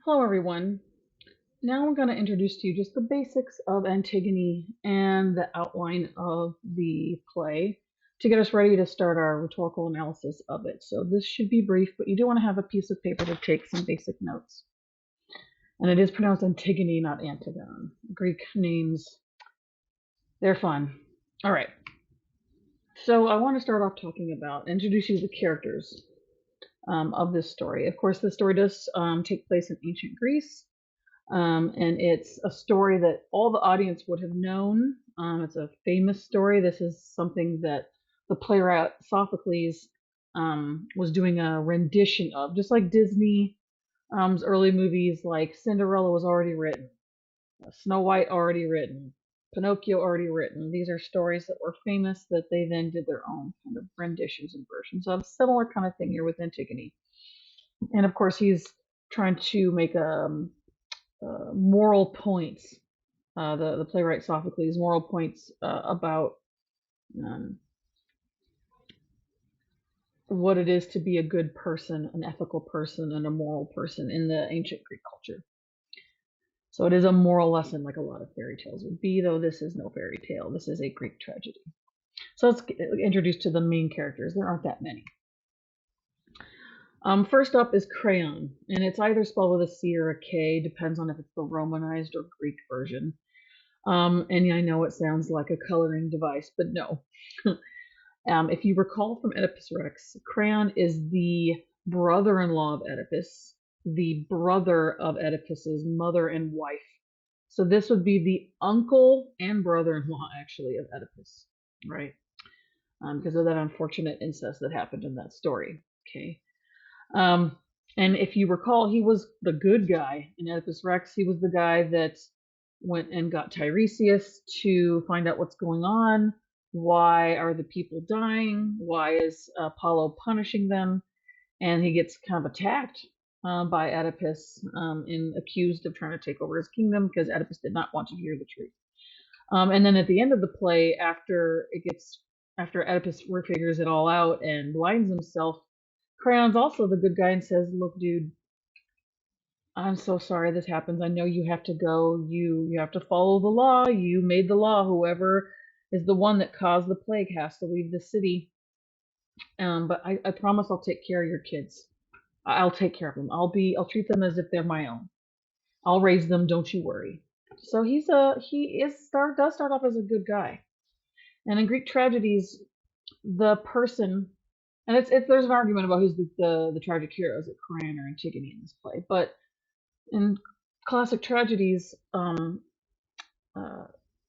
Hello, everyone. Now I'm going to introduce to you just the basics of Antigone and the outline of the play to get us ready to start our rhetorical analysis of it. So this should be brief, but you do want to have a piece of paper to take some basic notes. And it is pronounced Antigone, not Antigone. Greek names, they're fun. All right. So I want to start off talking about, introduce you to the characters of this story. Of course, this story does take place in ancient Greece. And it's a story that all the audience would have known. It's a famous story. This is something that the playwright Sophocles was doing a rendition of, just like Disney's early movies, like Cinderella was already written, Snow White already written, Pinocchio already written. These are stories that were famous that they then did their own kind of renditions and versions of. Similar kind of thing here with Antigone. And of course, he's trying to make moral points. The playwright Sophocles moral points about um, what it is to be a good person, an ethical person, and a moral person in the ancient Greek culture. So it is a moral lesson, like a lot of fairy tales would be, though this is no fairy tale. This is a Greek tragedy. So let's get introduced to the main characters. There aren't that many. First up is Crayon, and it's either spelled with a C or a K, depends on if it's the Romanized or Greek version. And I know it sounds like a coloring device, but no. If you recall from Oedipus Rex, Creon is the brother-in-law of Oedipus, the brother of Oedipus's mother and wife. So this would be the uncle and brother-in-law, actually, of Oedipus, right? Because of that unfortunate incest that happened in that story. Okay. Um, and if you recall, he was the good guy in Oedipus Rex. He was the guy that went and got Tiresias to find out what's going on. Why are the people dying? Why is Apollo punishing them? And he gets kind of attacked by Oedipus and accused of trying to take over his kingdom because Oedipus did not want to hear the truth. And then at the end of the play, after Oedipus figures it all out and blinds himself, Crayon's also the good guy and says, "Look, dude, I'm so sorry this happens. I know you have to go. You have to follow the law. You made the law. Whoever is the one that caused the plague has to leave the city. But I promise I'll take care of your kids. I'll take care of them. I'll treat them as if they're my own. I'll raise them. Don't you worry." So does start off as a good guy. And in Greek tragedies, the person, and it's there's an argument about who's the tragic hero, is it Coran or Antigone in this play, but in classic tragedies, uh,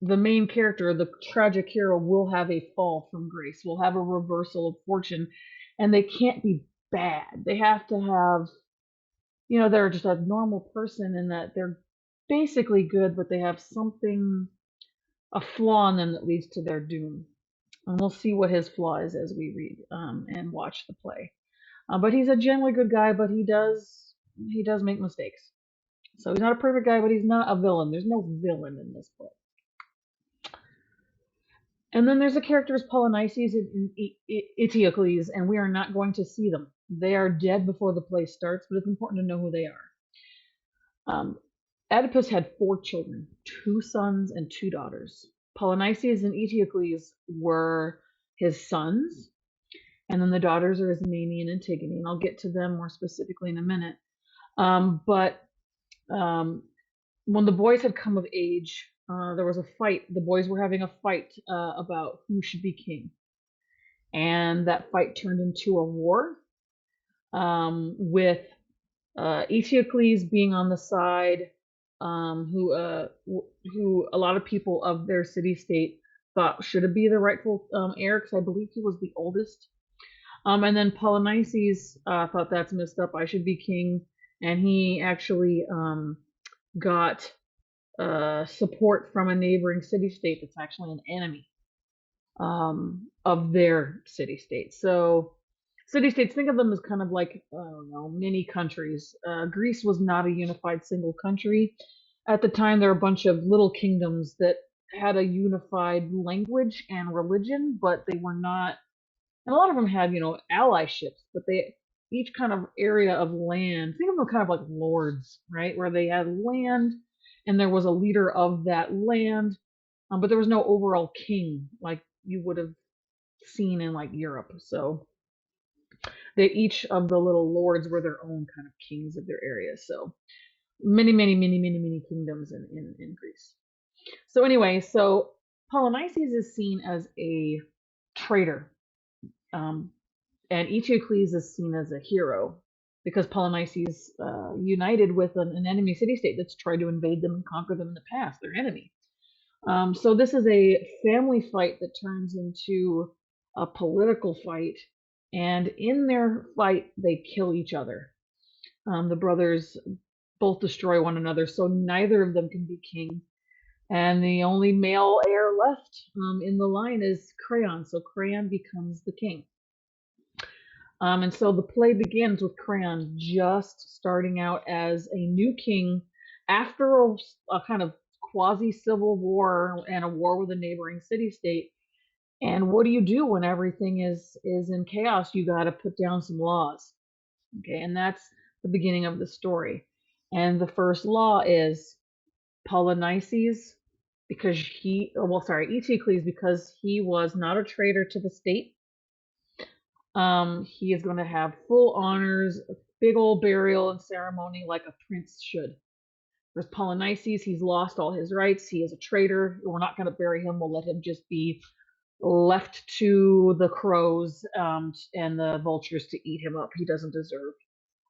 the main character, the tragic hero, will have a fall from grace, will have a reversal of fortune, and they can't be bad. They have to have, they're just a normal person in that they're basically good, but they have something, a flaw in them that leads to their doom. And we'll see what his flaw is as we read and watch the play. But he's a generally good guy, but he does make mistakes. So he's not a perfect guy, but he's not a villain. There's no villain in this play. And then there's the characters Polynices and Eteocles, and we are not going to see them. They are dead before the play starts, but it's important to know who they are. Oedipus had 4 children, 2 sons and 2 daughters. Polynices and Eteocles were his sons, and then the daughters are Ismene and Antigone, and I'll get to them more specifically in a minute. But when the boys had come of age, there was a fight. The boys were having a fight about who should be king. And that fight turned into a war with Eteocles being on the side who a lot of people of their city-state thought should be the rightful heir, because I believe he was the oldest. And then Polynices thought, that's messed up, I should be king. And he actually got support from a neighboring city-state that's actually an enemy of their city-state. So city-states, think of them as kind of like, I don't know, mini countries. Greece was not a unified single country. At the time, there were a bunch of little kingdoms that had a unified language and religion, but they were not, and a lot of them had, allyships, but each kind of area of land. Think of them kind of like lords, right? Where they had land and there was a leader of that land, but there was no overall king like you would have seen in like Europe. So they each of the little lords were their own kind of kings of their area. So many kingdoms in Greece. So anyway, so Polynices is seen as a traitor, um, and Eteocles is seen as a hero because Polynices united with an enemy city-state that's tried to invade them and conquer them in the past, their enemy. So this is a family fight that turns into a political fight, and in their fight, they kill each other. The brothers both destroy one another, so neither of them can be king. And the only male heir left in the line is Creon, so Creon becomes the king. And so the play begins with Creon just starting out as a new king after a kind of quasi civil war and a war with a neighboring city state. And what do you do when everything is in chaos? You got to put down some laws. Okay, and that's the beginning of the story. And the first law is Polynices, because Eteocles, because he was not a traitor to the state. He is going to have full honors, a big old burial and ceremony like a prince should. There's Polynices, he's lost all his rights. He is a traitor. We're not going to bury him. We'll let him just be left to the crows and the vultures to eat him up. He doesn't deserve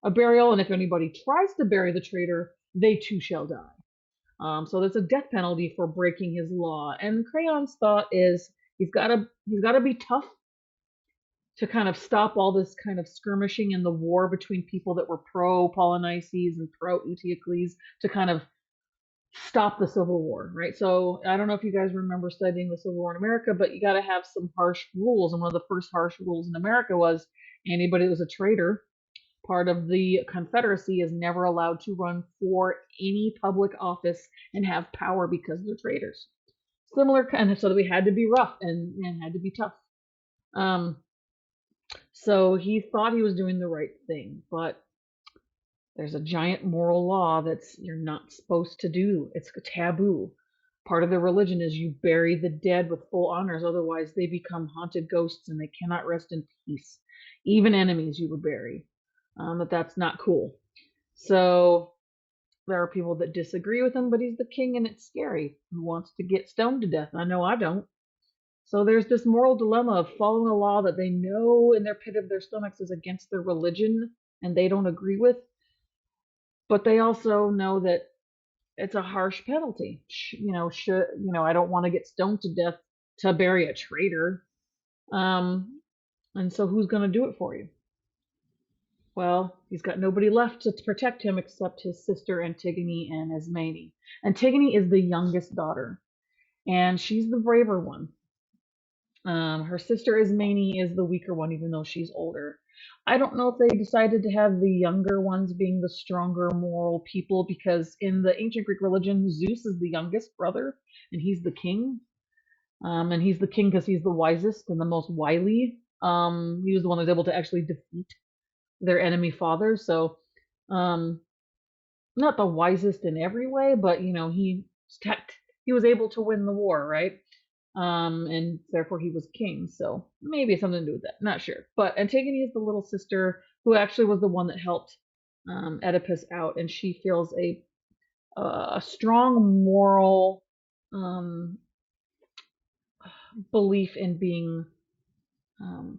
a burial, and if anybody tries to bury the traitor, they too shall die. So there's a death penalty for breaking his law. And Creon's thought is he's gotta be tough to kind of stop all this kind of skirmishing in the war between people that were pro Polynices and pro Eteocles to kind of stop the Civil War, right? So I don't know if you guys remember studying the Civil War in America, but you got to have some harsh rules. And one of the first harsh rules in America was anybody that was a traitor, part of the Confederacy, is never allowed to run for any public office and have power because they're traitors. Similar kind of, so that we had to be rough and had to be tough. So he thought he was doing the right thing, but there's a giant moral law that's you're not supposed to do. It's a taboo. Part of their religion is you bury the dead with full honors, otherwise they become haunted ghosts and they cannot rest in peace. Even enemies you would bury. But that's not cool. So there are people that disagree with him, but he's the king and it's scary. Who wants to get stoned to death? I know I don't. So there's this moral dilemma of following a law that they know in their pit of their stomachs is against their religion and they don't agree with, but they also know that it's a harsh penalty. I don't want to get stoned to death to bury a traitor. And so who's going to do it for you? Well, he's got nobody left to protect him except his sister Antigone and Ismene. Antigone is the youngest daughter, and she's the braver one. Her sister Ismene is the weaker one, even though she's older. I don't know if they decided to have the younger ones being the stronger moral people because in the ancient Greek religion, Zeus is the youngest brother and he's the king. And he's the king because he's the wisest and the most wily. He was the one that was able to actually defeat their enemy father. So, um, not the wisest in every way, but he was able to win the war, right? And therefore he was king. So maybe it's something to do with that. Not sure. But Antigone is the little sister who actually was the one that helped Oedipus out, and she feels a strong moral um, belief in being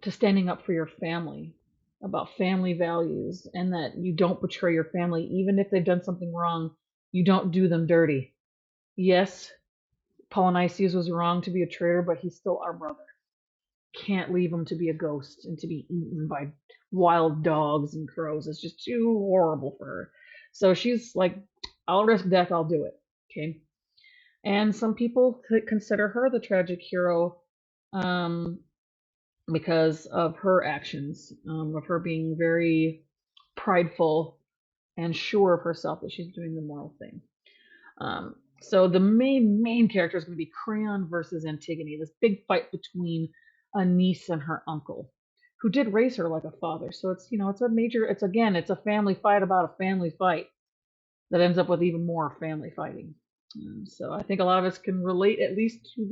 to standing up for your family, about family values, and that you don't betray your family, even if they've done something wrong. You don't do them dirty. Yes, Polynices was wrong to be a traitor, but he's still our brother. Can't leave him to be a ghost and to be eaten by wild dogs and crows. It's just too horrible for her. So she's like, I'll risk death, I'll do it. Okay. And some people consider her the tragic hero because of her actions, of her being very prideful and sure of herself that she's doing the moral thing. So the main character is going to be Creon versus Antigone, this big fight between a niece and her uncle. who did raise her like a father. So it's, it's a major, it's again, it's a family fight about a family fight that ends up with even more family fighting. So I think a lot of us can relate at least to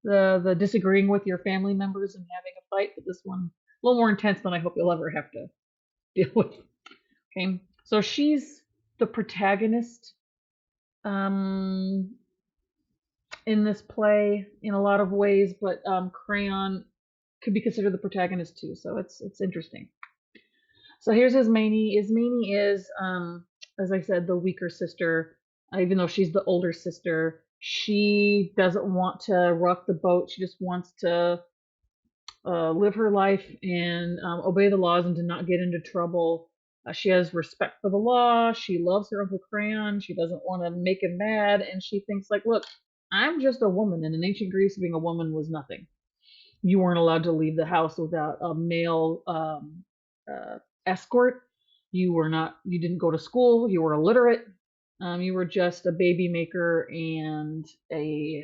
the disagreeing with your family members and having a fight, but this one a little more intense than I hope you'll ever have to deal with. Okay, so she's the protagonist um, in this play in a lot of ways, but Crayon could be considered the protagonist too. So it's interesting. So here's Ismene. Ismene is, as I said, the weaker sister. Even though she's the older sister, she doesn't want to rock the boat. She just wants to live her life and obey the laws and to not get into trouble. She has respect for the law. She loves her Uncle Crayon. She doesn't want to make him mad. And she thinks, like, look, I'm just a woman. And in ancient Greece, being a woman was nothing. You weren't allowed to leave the house without a male escort. You didn't go to school. You were illiterate. You were just a baby maker and a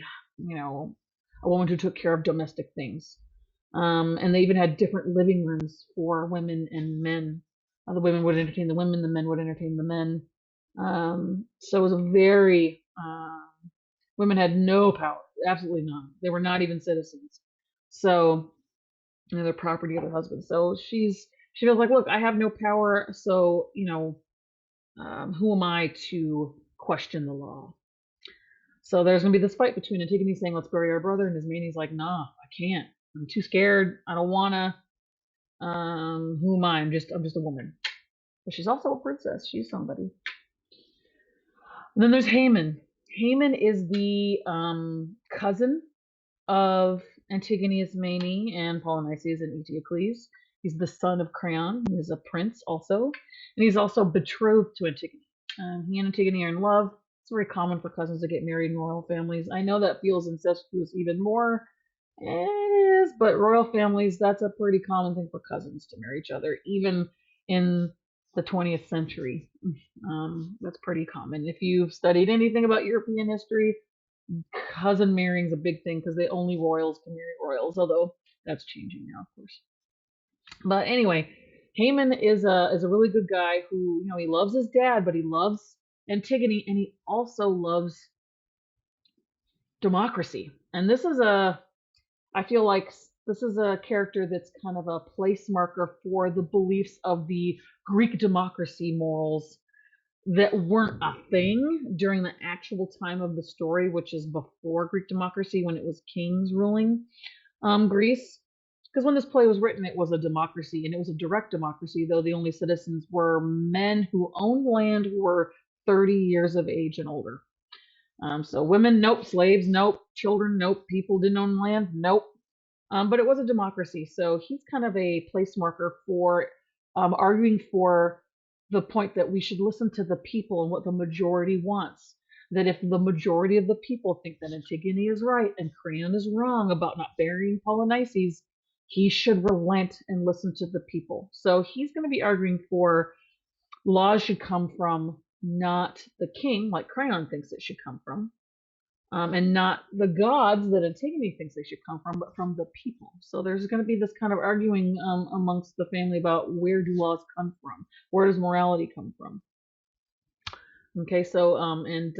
woman who took care of domestic things. And they even had different living rooms for women and men. The women would entertain the women, the men would entertain the men. So it was a very, women had no power, absolutely none. They were not even citizens. So, they're property of her husband. So she feels like, look, I have no power, so, who am I to question the law? So there's gonna be this fight between Antigone saying, let's bury our brother, and Ismene's like, nah, I can't. I'm too scared. I don't wanna. Who am I? I'm just a woman. But she's also a princess. She's somebody. And then there's Haman. Haman is the cousin of Antigone, Ismene, and Polynices and Eteocles. He's the son of Creon. He's a prince also, and he's also betrothed to Antigone. He and Antigone are in love. It's very common for cousins to get married in royal families. I know that feels incestuous even more. It is, but royal families, that's a pretty common thing for cousins to marry each other, even in the 20th century. That's pretty common. If you've studied anything about European history, cousin marrying is a big thing because they only royals can marry royals, although that's changing now, of course. But anyway, Haman is a really good guy who, he loves his dad, but he loves Antigone, and he also loves democracy. And I feel like this is a character that's kind of a place marker for the beliefs of the Greek democracy morals that weren't a thing during the actual time of the story, which is before Greek democracy, when it was kings ruling Greece. Because when this play was written, it was a democracy, and it was a direct democracy, though the only citizens were men who owned land who were 30 years of age and older. So women, nope. Slaves, nope. Children, nope. People didn't own land, nope. But it was a democracy, so he's kind of a place marker for arguing for the point that we should listen to the people and what the majority wants. That if the majority of the people think that Antigone is right and Creon is wrong about not burying Polynices, he should relent and listen to the people. So he's going to be arguing for laws should come from not the king, like Creon thinks it should come from, and not the gods that Antigone thinks they should come from, but from the people. So there's going to be this kind of arguing amongst the family about where do laws come from, where does morality come from. Okay, so and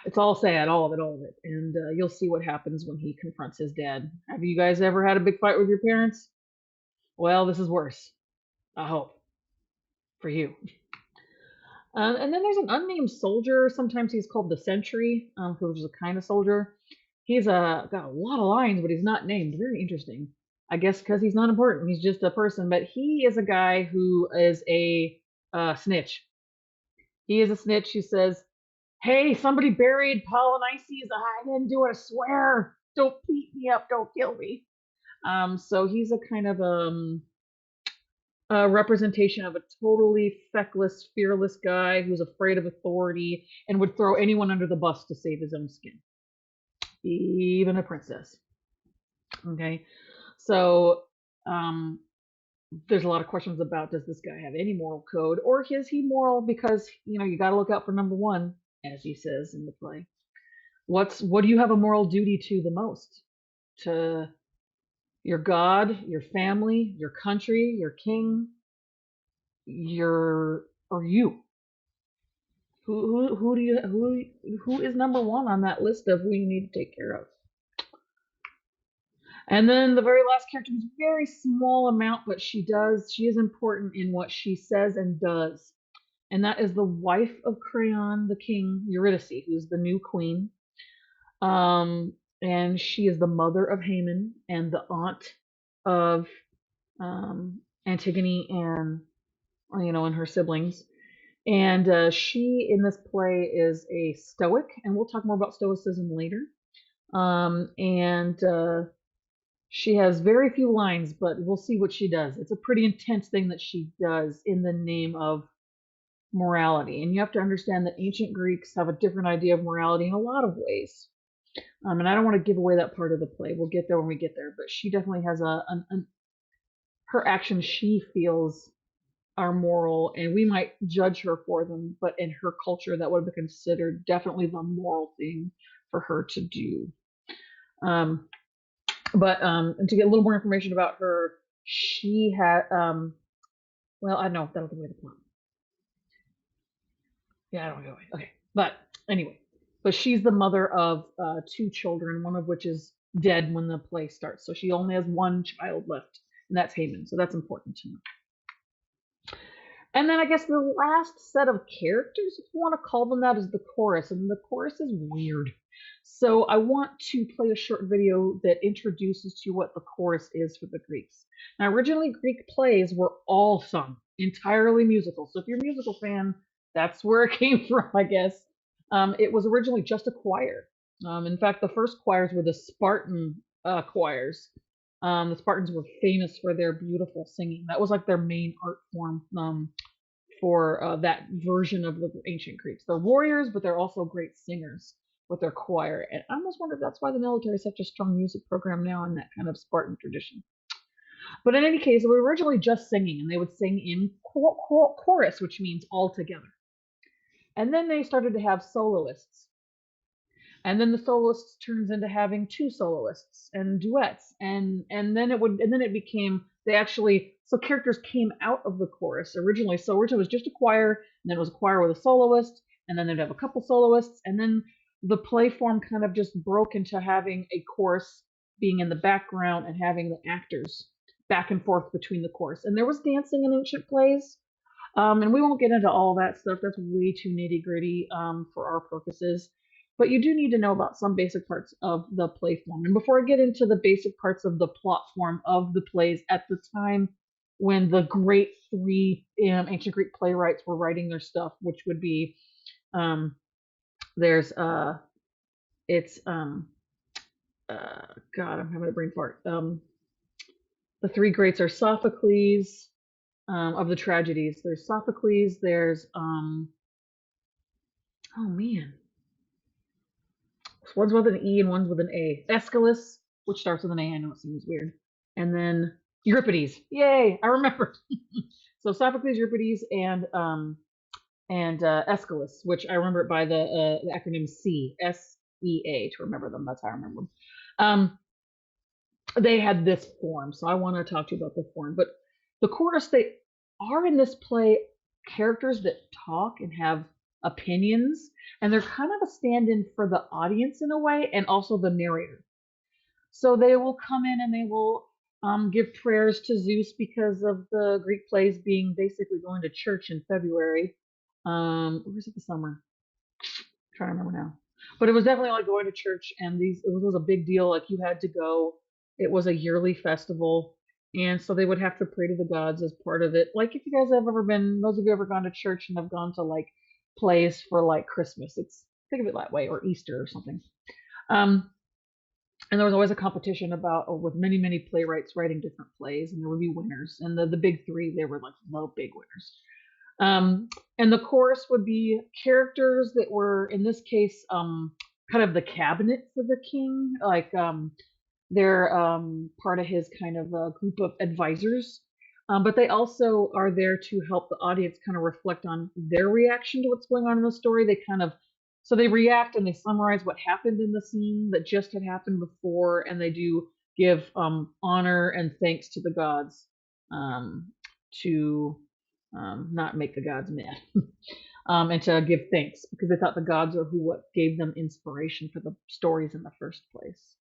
it's all sad, all of it, and you'll see what happens when he confronts his dad. Have you guys ever had a big fight with your parents? Well, this is worse. I hope for you. And then there's an unnamed soldier. Sometimes he's called the Sentry, who's a kind of soldier. He's got a lot of lines, but he's not named. Very interesting. I guess because he's not important. He's just a person. But he is a guy who is a snitch. He is a snitch who says, "Hey, somebody buried Polynices. I didn't do it. I swear. Don't beat me up. Don't kill me." So he's a kind of a representation of a totally feckless, fearless guy who's afraid of authority and would throw anyone under the bus to save his own skin, even a princess. Okay, so there's a lot of questions about, does this guy have any moral code, or is he moral because you got to look out for number one, as he says in the play. What do you have a moral duty to the most? To your God, your family, your country, your king, your or you. Who do you who is number one on that list of who you need to take care of? And then the very last character is a very small amount, but she is important in what she says and does. And that is the wife of Creon, the king, Eurydice, who's the new queen. And she is the mother of Haman and the aunt of Antigone and and her siblings. And she in this play is a stoic, and we'll talk more about stoicism later. And she has very few lines, but we'll see what she does. It's a pretty intense thing that she does in the name of morality. And you have to understand that ancient Greeks have a different idea of morality in a lot of ways. And I don't want to give away that part of the play. We'll get there when we get there. But she definitely has her actions she feels are moral, and we might judge her for them. But in her culture, that would have been considered definitely the moral thing for her to do. And to get a little more information about her, she had well, I don't know, that'll give away the plot. Yeah, I don't know. Okay. But anyway, she's the mother of two children, one of which is dead when the play starts. So she only has one child left, and that's Haman. So that's important to know. And then I guess the last set of characters, if you want to call them that, is the chorus. And the chorus is weird. So I want to play a short video that introduces to you what the chorus is for the Greeks. Now, originally Greek plays were all sung, entirely musical. So if you're a musical fan, that's where it came from, I guess. It was originally just a choir. In fact, the first choirs were the Spartan choirs. The Spartans were famous for their beautiful singing. That was like their main art form for that version of the ancient Greeks. They're warriors, but they're also great singers with their choir. And I almost wonder if that's why the military is such a strong music program now in that kind of Spartan tradition. But in any case, they were originally just singing, and they would sing in chorus, which means all together. And then they started to have soloists. And then the soloists turns into having two soloists and duets. And then it became so characters came out of the chorus originally. So originally it was just a choir, and then it was a choir with a soloist, and then they'd have a couple soloists, and then the play form kind of just broke into having a chorus being in the background and having the actors back and forth between the chorus. And there was dancing in ancient plays. And we won't get into all that stuff. That's way too nitty gritty for our purposes. But you do need to know about some basic parts of the play form. And before I get into the basic parts of the plot form of the plays at the time when the great three ancient Greek playwrights were writing their stuff, which would be God, I'm having a brain fart. The three greats are Sophocles, of the tragedies. There's Sophocles, there's oh man. One's with an E and one's with an A. Aeschylus, which starts with an A. I know it seems weird. And then Euripides. Yay, I remember. So Sophocles, Euripides, and Aeschylus, which I remember it by the acronym SEA to remember them. That's how I remember them. They had this form, so I want to talk to you about the form. But the chorus, they are in this play characters that talk and have opinions, and they're kind of a stand-in for the audience in a way, and also the narrator. So they will come in and they will give prayers to Zeus because of the Greek plays being basically going to church in February. Or was it the summer? I'm trying to remember now. But it was definitely like going to church, and it was a big deal. Like you had to go. It was a yearly festival, and so they would have to pray to the gods as part of it. Like if you guys have ever been, those of you ever gone to church and have gone to like plays for like Christmas, think of it that way, or Easter or something. And there was always a competition with many, many playwrights writing different plays, and there would be winners. And the big three, they were like the big winners. And the chorus would be characters that were, in this case, kind of the cabinet for the king. Like they're part of his kind of group of advisors. But they also are there to help the audience kind of reflect on their reaction to what's going on in the story. So they react and they summarize what happened in the scene that just had happened before, and they do give honor and thanks to the gods, to not make the gods mad, and to give thanks because they thought the gods are what gave them inspiration for the stories in the first place.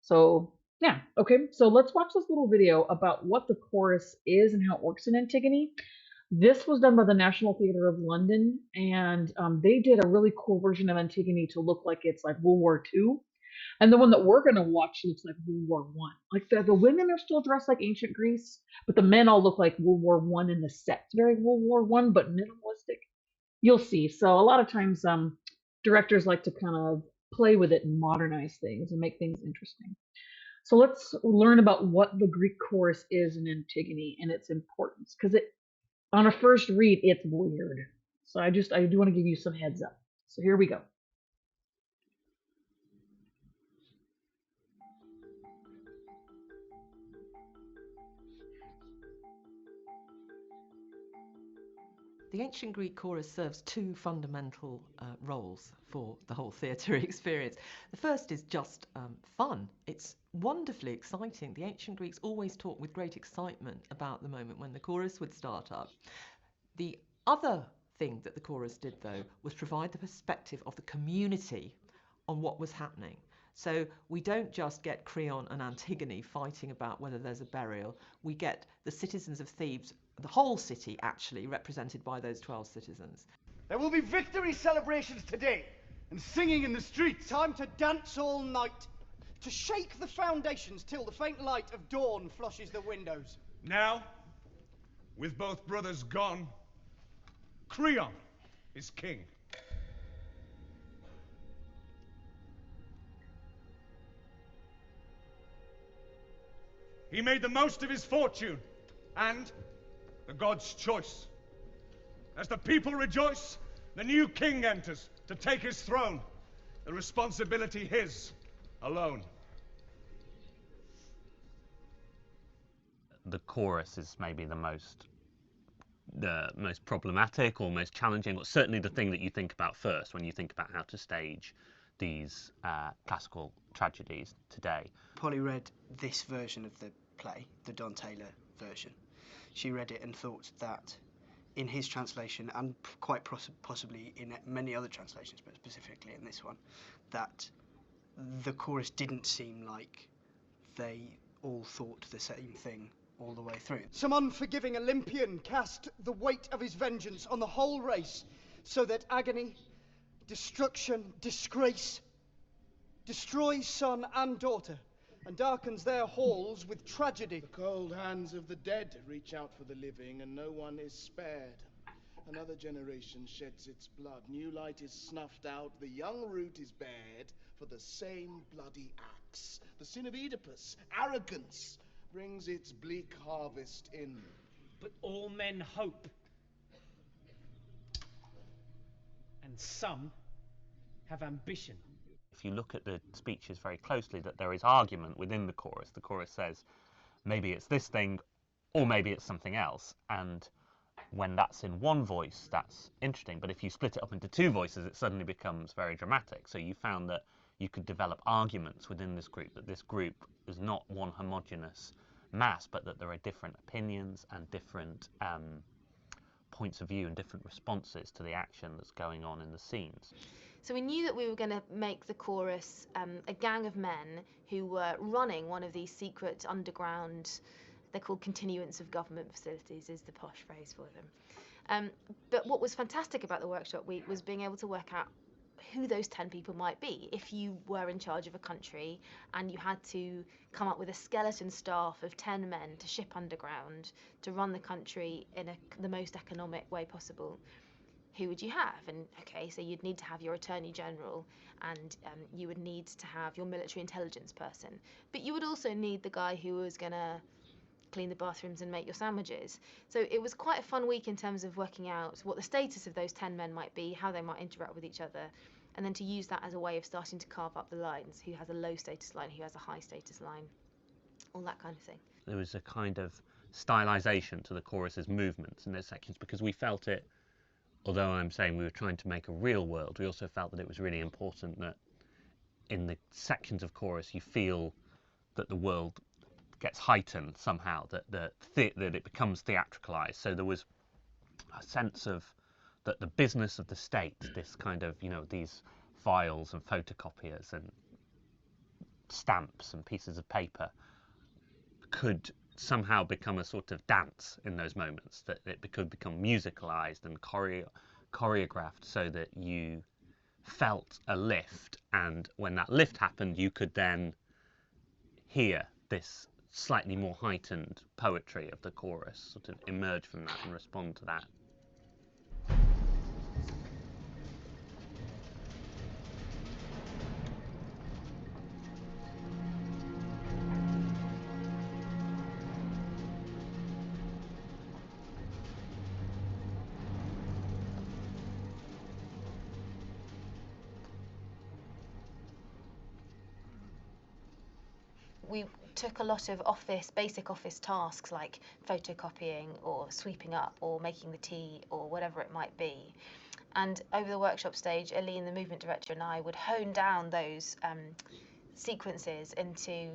So yeah, okay. So let's watch this little video about what the chorus is and how it works in Antigone. This was done by the National Theatre of London, and they did a really cool version of Antigone to look like it's like World War II. And the one that we're going to watch looks like World War One. Like the women are still dressed like ancient Greece, but the men all look like World War One in the set. It's very World War One, but minimalistic. You'll see. So a lot of times, directors like to kind of play with it and modernize things and make things interesting. So let's learn about what the Greek chorus is in Antigone and its importance, because it, on a first read, it's weird. So I do want to give you some heads up. So here we go. The ancient Greek chorus serves two fundamental roles for the whole theatre experience. The first is just fun. It's wonderfully exciting. The ancient Greeks always talked with great excitement about the moment when the chorus would start up. The other thing that the chorus did, though, was provide the perspective of the community on what was happening. So we don't just get Creon and Antigone fighting about whether there's a burial. We get the citizens of Thebes, the whole city actually, represented by those 12 citizens. There will be victory celebrations today and singing in the streets. Time to dance all night, to shake the foundations till the faint light of dawn flushes the windows. Now, with both brothers gone, Creon is king. He made the most of his fortune and the god's choice. As the people rejoice, the new king enters to take his throne. The responsibility his alone. The chorus is maybe the most problematic or most challenging, or certainly the thing that you think about first when you think about how to stage these classical tragedies today. Polly read this version of the play, the Don Taylor version. She read it and thought that in his translation, and quite possibly in many other translations, but specifically in this one, that the chorus didn't seem like they all thought the same thing all the way through. Some unforgiving Olympian cast the weight of his vengeance on the whole race, so that agony, destruction, disgrace destroys son and daughter, and darkens their halls with tragedy. The cold hands of the dead reach out for the living, and no one is spared. Another generation sheds its blood. New light is snuffed out. The young root is bared for the same bloody axe. The sin of Oedipus, arrogance, brings its bleak harvest in. But all men hope. And some have ambition. If you look at the speeches very closely, that there is argument within the chorus. The chorus says, maybe it's this thing, or maybe it's something else. And when that's in one voice, that's interesting. But if you split it up into two voices, it suddenly becomes very dramatic. So you found that you could develop arguments within this group, that this group is not one homogeneous mass, but that there are different opinions and different points of view and different responses to the action that's going on in the scenes. So we knew that we were going to make the chorus a gang of men who were running one of these secret underground, they're called continuance of government facilities, is the posh phrase for them. But what was fantastic about the workshop week was being able to work out who those 10 people might be. If you were in charge of a country and you had to come up with a skeleton staff of 10 men to ship underground to run the country in the most economic way possible, who would you have? And okay, so you'd need to have your Attorney General, and you would need to have your military intelligence person. But you would also need the guy who was going to clean the bathrooms and make your sandwiches. So it was quite a fun week in terms of working out what the status of those 10 men might be, how they might interact with each other, and then to use that as a way of starting to carve up the lines, who has a low status line, who has a high status line, all that kind of thing. There was a kind of stylization to the chorus's movements in those sections, because we felt it, although I'm saying we were trying to make a real world, we also felt that it was really important that in the sections of chorus you feel that the world gets heightened somehow, that it becomes theatricalized. So there was a sense of that the business of the state, this kind of, these files and photocopiers and stamps and pieces of paper, could somehow become a sort of dance in those moments, that it could become musicalized and choreographed so that you felt a lift, and when that lift happened you could then hear this slightly more heightened poetry of the chorus sort of emerge from that and respond to that. We took a lot of basic office tasks like photocopying or sweeping up or making the tea or whatever it might be. And over the workshop stage, Aline, the movement director, and I would hone down those sequences into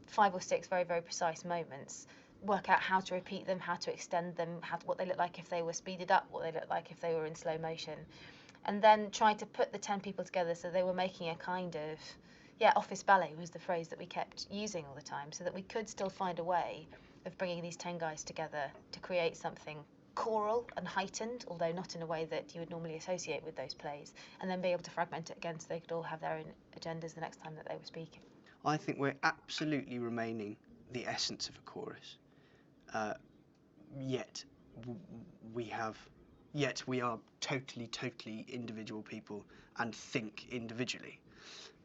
5 or 6 very, very precise moments, work out how to repeat them, how to extend them, what they look like if they were speeded up, what they look like if they were in slow motion. And then try to put the 10 people together so they were making a kind of, office ballet was the phrase that we kept using all the time, so that we could still find a way of bringing these 10 guys together to create something choral and heightened, although not in a way that you would normally associate with those plays, and then be able to fragment it again so they could all have their own agendas the next time that they were speaking. I think we're absolutely remaining the essence of a chorus, yet we are totally individual people and think individually.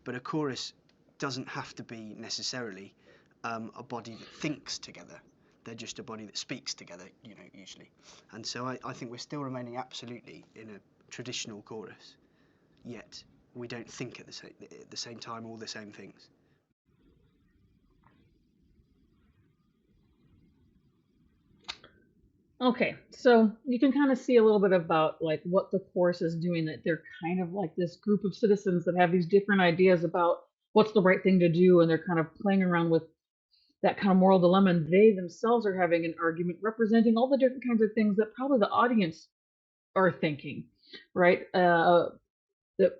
But a chorus doesn't have to be necessarily a body that thinks together. They're just a body that speaks together, usually. And so I think we're still remaining absolutely in a traditional chorus, yet we don't think at the same time all the same things. Okay, so you can kind of see a little bit about like what the chorus is doing, that they're kind of like this group of citizens that have these different ideas about what's the right thing to do, and they're kind of playing around with that kind of moral dilemma, and they themselves are having an argument representing all the different kinds of things that probably the audience are thinking, right? That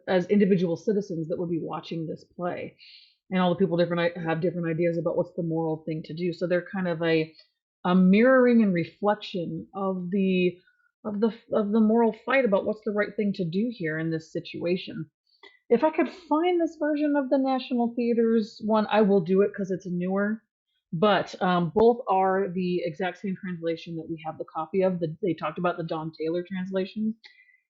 as individual citizens that would be watching this play, and all the people have different ideas about what's the moral thing to do. So they're kind of a mirroring and reflection of the moral fight about what's the right thing to do here in this situation. If I could find this version of the National Theater's one, I will do it because it's newer. But both are the exact same translation that we have the copy of. They talked about the Don Taylor translation.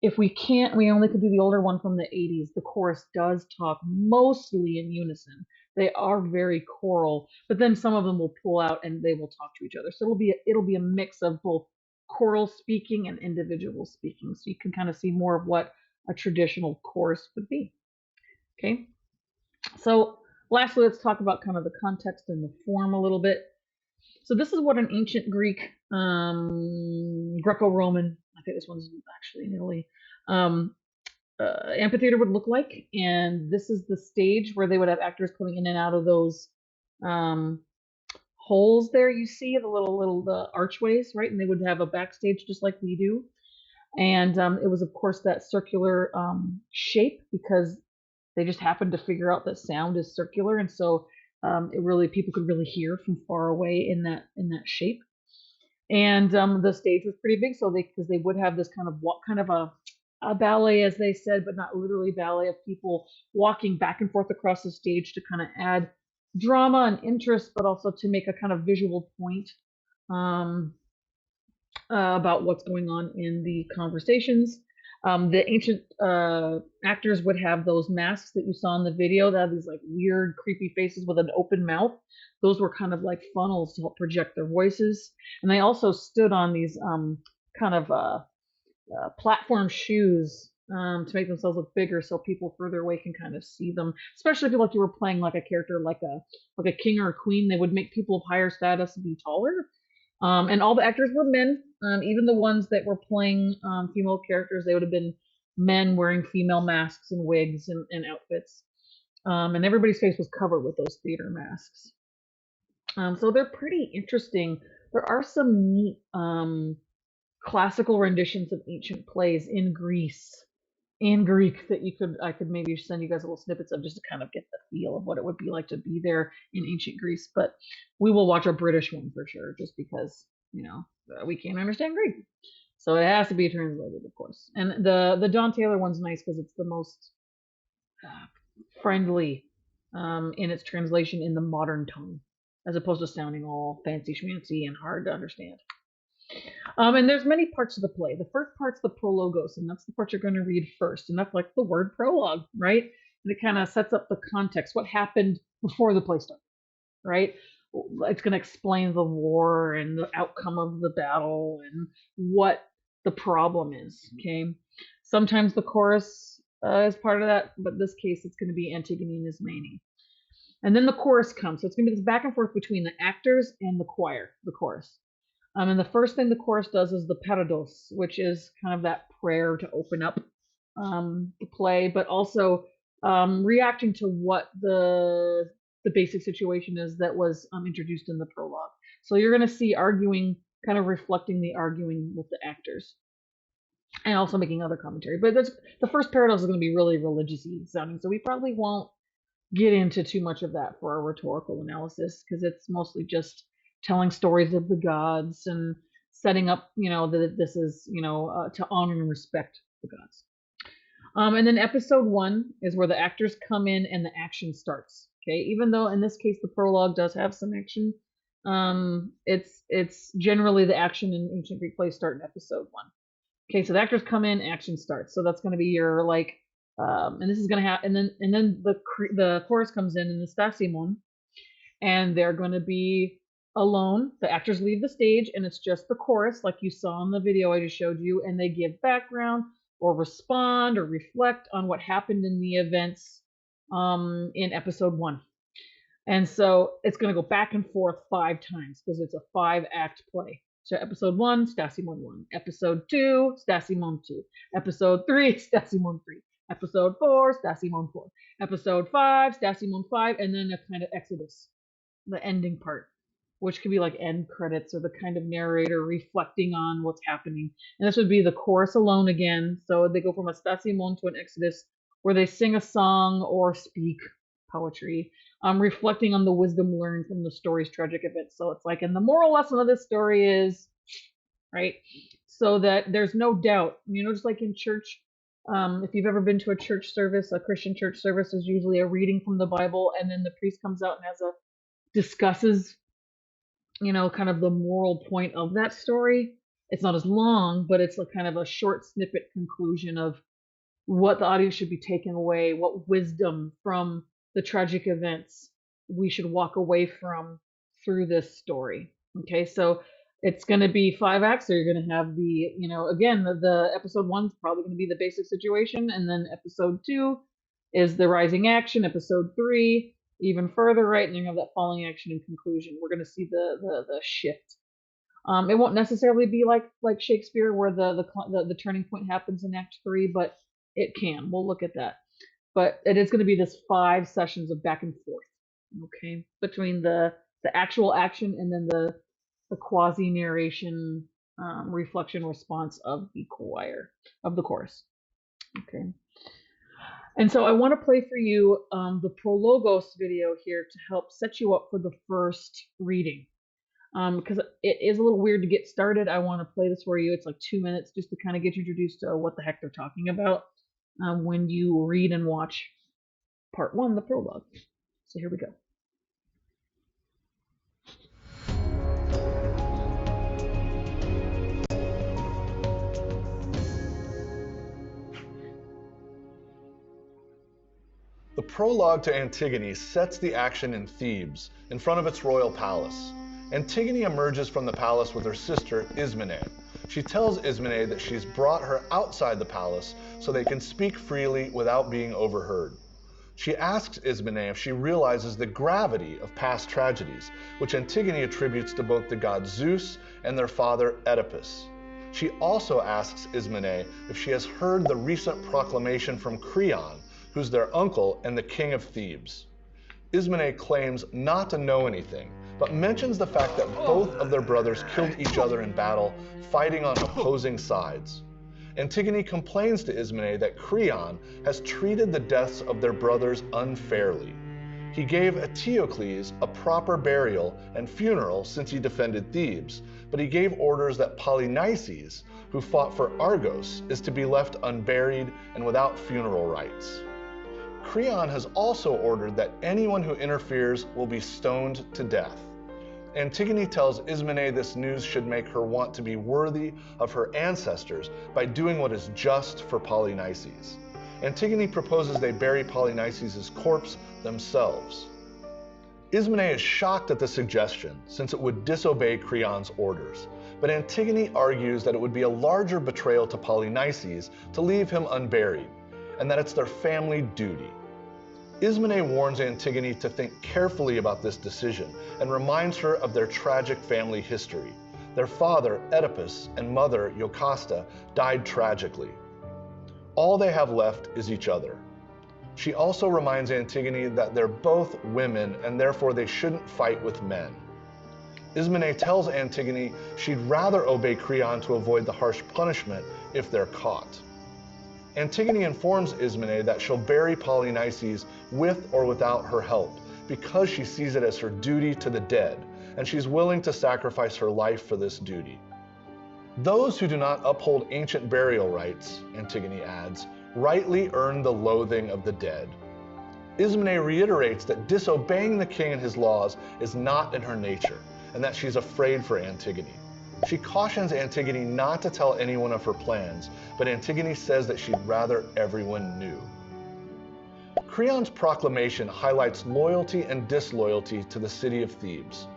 If we can't, we only could do the older one from the 80s. The chorus does talk mostly in unison. They are very choral, but then some of them will pull out and they will talk to each other. So it'll be a mix of both choral speaking and individual speaking. So you can kind of see more of what a traditional chorus would be. Okay. So lastly, let's talk about kind of the context and the form a little bit. So this is what an ancient Greek, Greco-Roman, I think this one's actually in Italy, amphitheater would look like. And this is the stage where they would have actors coming in and out of those holes there. You see the little archways, right? And they would have a backstage just like we do. And it was, of course, that circular shape because they just happened to figure out that sound is circular, and so people could really hear from far away in that shape. And the stage was pretty big, so because they would have this kind of a ballet, as they said, but not literally ballet, of people walking back and forth across the stage to kind of add drama and interest, but also to make a kind of visual point about what's going on in the conversations. The ancient actors would have those masks that you saw in the video that have these like weird, creepy faces with an open mouth. Those were kind of like funnels to help project their voices. And they also stood on these kind of platform shoes to make themselves look bigger, so people further away can kind of see them. Especially if you were playing like a character like a king or a queen, they would make people of higher status be taller. And all the actors were men. Even the ones that were playing female characters, they would have been men wearing female masks and wigs and outfits. And everybody's face was covered with those theater masks. So they're pretty interesting. There are some neat classical renditions of ancient plays in Greece and Greek that I could maybe send you guys little snippets of just to kind of get the feel of what it would be like to be there in ancient Greece. But we will watch a British one for sure, just because we can't understand Greek, so it has to be translated, of course. And the Don Taylor one's nice because it's the most friendly in its translation in the modern tongue, as opposed to sounding all fancy schmancy and hard to understand. And there's many parts of the play. The first part's the prologos, and that's the part you're going to read first. And that's like the word prologue, right? And it kind of sets up the context, what happened before the play started, right? It's going to explain the war and the outcome of the battle and what the problem is, okay? Sometimes the chorus is part of that, but in this case, it's going to be Antigone and Ismene. And then the chorus comes. So it's going to be this back and forth between the actors and the choir, the chorus. And the first thing the chorus does is the parados, which is kind of that prayer to open up the play, but also reacting to what the basic situation is that was introduced in the prologue. So you're going to see arguing, kind of reflecting the arguing with the actors, and also making other commentary. But the first parados is going to be really religious-y sounding, so we probably won't get into too much of that for our rhetorical analysis, because it's mostly just telling stories of the gods and setting up, that this is, to honor and respect the gods. And then episode 1 is where the actors come in and the action starts. Okay, even though in this case the prologue does have some action, it's generally the action in ancient Greek plays start in episode 1. Okay, so the actors come in, action starts. So that's going to be your and this is going to happen, and then the chorus comes in the Stasimon, and they're going to be alone. The actors leave the stage, and it's just the chorus, like you saw in the video I just showed you, and they give background or respond or reflect on what happened in the events in episode 1. And so it's going to go back and forth 5 times because it's a 5-act play. So episode 1, Stasimon 1. Episode 2, Stasimon 2. Episode 3, Stasimon 3. Episode 4, Stasimon 4. Episode 5, Stasimon 5, and then a kind of exodus, the ending part, which could be like end credits or the kind of narrator reflecting on what's happening. And this would be the chorus alone again. So they go from a Stasimon to an exodus where they sing a song or speak poetry, reflecting on the wisdom learned from the story's tragic events. So it's like, and the moral lesson of this story is, right? So that there's no doubt, just like in church, if you've ever been to a church service, a Christian church service, is usually a reading from the Bible, and then the priest comes out and discusses, kind of the moral point of that story. It's not as long, but it's a kind of a short snippet conclusion of what the audience should be taking away, what wisdom from the tragic events we should walk away from through this story. Okay, so it's going to be 5 acts. So you're going to have again, the episode 1 is probably going to be the basic situation, and then episode 2 is the rising action. Episode 3 even further, right? And you have that falling action and conclusion. We're going to see the shift. It won't necessarily be like Shakespeare, where the turning point happens in Act 3, but it can. We'll look at that. But it is going to be this 5 sessions of back and forth, okay, between the actual action and then the quasi narration, reflection response of the chorus. Okay. And so I want to play for you the prologos video here to help set you up for the first reading. Because it is a little weird to get started. I want to play this for you. It's like 2 minutes just to kind of get you introduced to what the heck they're talking about when you read and watch part 1, the prologue. So here we go. The prologue to Antigone sets the action in Thebes, in front of its royal palace. Antigone emerges from the palace with her sister, Ismene. She tells Ismene that she's brought her outside the palace so they can speak freely without being overheard. She asks Ismene if she realizes the gravity of past tragedies, which Antigone attributes to both the god Zeus and their father Oedipus. She also asks Ismene if she has heard the recent proclamation from Creon, who's their uncle and the king of Thebes. Ismene claims not to know anything, but mentions the fact that both of their brothers killed each other in battle, fighting on opposing sides. Antigone complains to Ismene that Creon has treated the deaths of their brothers unfairly. He gave Eteocles a proper burial and funeral since he defended Thebes, but he gave orders that Polynices, who fought for Argos, is to be left unburied and without funeral rites. Creon has also ordered that anyone who interferes will be stoned to death. Antigone tells Ismene this news should make her want to be worthy of her ancestors by doing what is just for Polynices. Antigone proposes they bury Polynices' corpse themselves. Ismene is shocked at the suggestion, since it would disobey Creon's orders, but Antigone argues that it would be a larger betrayal to Polynices to leave him unburied, and that it's their family duty. Ismene warns Antigone to think carefully about this decision and reminds her of their tragic family history. Their father, Oedipus, and mother, Jocasta, died tragically. All they have left is each other. She also reminds Antigone that they're both women and therefore they shouldn't fight with men. Ismene tells Antigone she'd rather obey Creon to avoid the harsh punishment if they're caught. Antigone informs Ismene that she'll bury Polynices with or without her help because she sees it as her duty to the dead, and she's willing to sacrifice her life for this duty. Those who do not uphold ancient burial rites, Antigone adds, rightly earn the loathing of the dead. Ismene reiterates that disobeying the king and his laws is not in her nature, and that she's afraid for Antigone. She cautions Antigone not to tell anyone of her plans, but Antigone says that she'd rather everyone knew. Creon's proclamation highlights loyalty and disloyalty to the city of Thebes.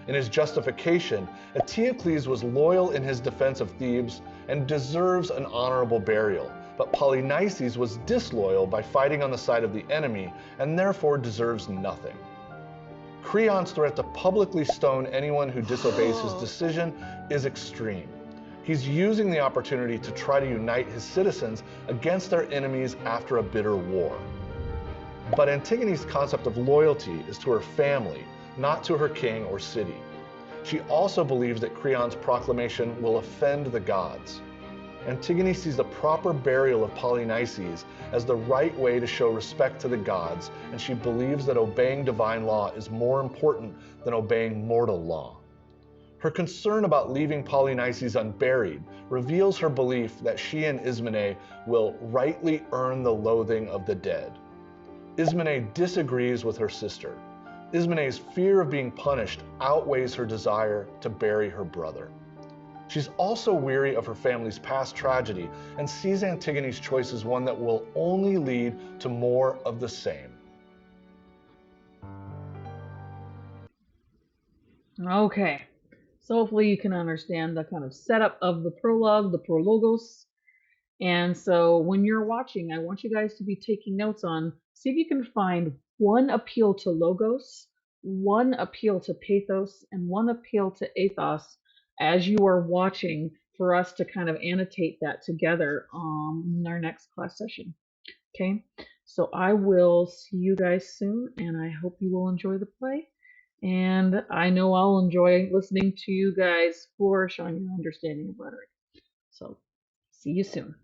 In his justification, Eteocles was loyal in his defense of Thebes and deserves an honorable burial, but Polynices was disloyal by fighting on the side of the enemy and therefore deserves nothing. Creon's threat to publicly stone anyone who disobeys his decision is extreme. He's using the opportunity to try to unite his citizens against their enemies after a bitter war. But Antigone's concept of loyalty is to her family, not to her king or city. She also believes that Creon's proclamation will offend the gods. Antigone sees the proper burial of Polynices as the right way to show respect to the gods, and she believes that obeying divine law is more important than obeying mortal law. Her concern about leaving Polynices unburied reveals her belief that she and Ismene will rightly earn the loathing of the dead. Ismene disagrees with her sister. Ismene's fear of being punished outweighs her desire to bury her brother. She's also weary of her family's past tragedy and sees Antigone's choice as one that will only lead to more of the same. Okay, so hopefully you can understand the kind of setup of the prologue, the prologos. And so when you're watching, I want you guys to be taking notes on, see if you can find one appeal to logos, one appeal to pathos, and one appeal to ethos as you are watching, for us to kind of annotate that together in our next class session. Okay, so I will see you guys soon, and I hope you will enjoy the play. And I know I'll enjoy listening to you guys flourish on your understanding of rhetoric. So see you soon.